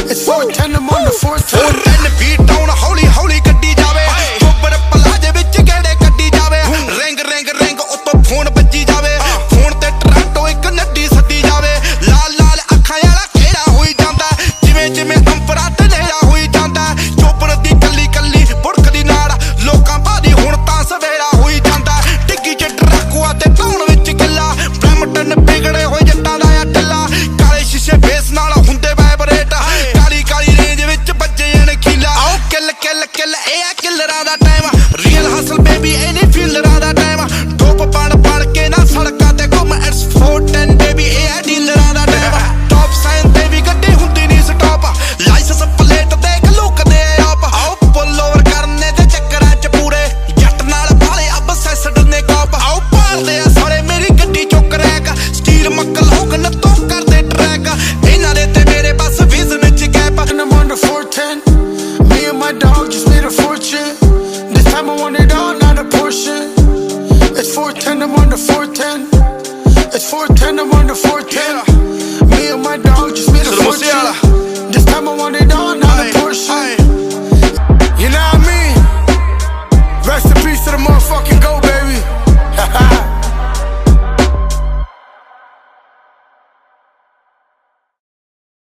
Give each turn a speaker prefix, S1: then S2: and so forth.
S1: It's 410, I'm on the 410.
S2: 410 feet down, ਹੌਲੀ ਹੌਲੀ ਗੱਡੀ ਜਾਵੇ ਉੱਪਰ ਪਲਾਜੇ ਵਿੱਚ ਗੇੜੇ ਕੱਢੀ ਜਾਵੇ ਰਿੰਗ ਰਿੰਗ ਰਿੰਗ ਉੱਤੋਂ ਫੋਨ ਵੱਜੀ ਜਾਵੇ ਫੋਨ ਤੇ ਟਰਾਂਟੋ ਇੱਕ ਨੱਡੀ ਸੱਦੀ ਜਾਵੇ ਲਾਲ ਲਾਲ ਅੱਖਾਂ ਵਾਲਾ ਕਿਹੜਾ ਹੋਈ ਜਾਂਦਾ ਜਿਵੇਂ ਜਿਵੇਂ ਅੰਪਰਾ ਤੇ ਨੇੜਾ ਹੋਈ ਜਾਂਦਾ ਚੋਪੜ ਦੀ ਕੱਲੀ ਕੱਲੀ ਬੁੜਕਦੀ ਨਾਲ ਲੋਕਾਂ ਬਾਦੀ ਹੁਣ ਤਾਂ ਸਵੇਰਾ ਹੋਈ ਜਾਂਦਾ ਡਿੱਗੀ ਚ ਟਰੱਕੂਆ ਤੇ ਟਾਉਣ ਵਿੱਚ ਗਿੱਲਾ ਬ੍ਰਹਮਟਨ ਵਿਗੜੇ ਹੋਏ ਜੱਟਾਂ ਦਾ ਆ ਢਿੱਲਾ ਕਾਲੇ ਸ਼ੀਸ਼ੇ ਫੇਸ ਨਾਲ ਹੁੰਦੇ ਵਾਈਬਰੇਟ ਕਾਲੀ ਕਾਲੀ ਰੇਂਜ ਵਿੱਚ ਬੱਜੇ ਜਣ ਖੀਲਾ ਆਓ ਕਿੱਲ ਕਿੱਲ ਕਿੱਲ ਇਹ ਆ ਕਿੱਲਰਾਂ ਦਾ ਟਾਈਮ ਰੀਅਲ ਹਸਲ ਬੇਬੀ ਇਹ ਨਹੀਂ ਫੀਲਰਾਂ ਦਾ ਟਾਈਮ ਟੋਪ ਬਣ ਕੇ ਨਾ ਸੜਕਾਂ ਤੇ ਘੁੰਮ ਇਟਸ 410 ਬੇਬੀ ਇਹ ਆ ਡੀਲਰਾਂ ਦਾ ਟਾਈਮ ਟੌਪ ਸਾਈਨ ਤੇ ਵੀ ਗੱਡੀ ਹੁੰਦੀ ਨਹੀਂ ਸਟਾਪ ਲਾਈਸੈਂਸ ਪਲੇਟ ਤੇ ਲੁਕਦੇ ਆਪ ਆਓ ਪੁੱਲ ਓਵਰ ਕਰਨੇ ਤੇ ਚੱਕਰਾਂ ਚ ਪੂਰੇ ਜੱਟ ਨਾਲ ਬਾਲੇ ਅਬ ਸੈਸਡ ਨੇ ਕਾਪ ਆਓ ਪਾਰਦੇ ਆ ਸਾਰੇ ਮੇਰੀ ਗੱਡੀ ਚੋਂ ਕਰੈਕ ਸਟੀਲ ਮੱਕਲ ਹੋਕ ਨੱਤੋਂ ਕਰਦੇ ਟਰੈਕ ਇਹਨਾਂ ਦੇ ਤੇ ਮੇਰੇ ਬਸ ਵਿਜ਼ਨ ਚ gap
S1: And I'm on the 410. Me and my dog just made a fortune. This time I want it all, not a portion. It's 410, I'm on the 410. It's 410, I'm on the 410. Me and my dog just made a fortune.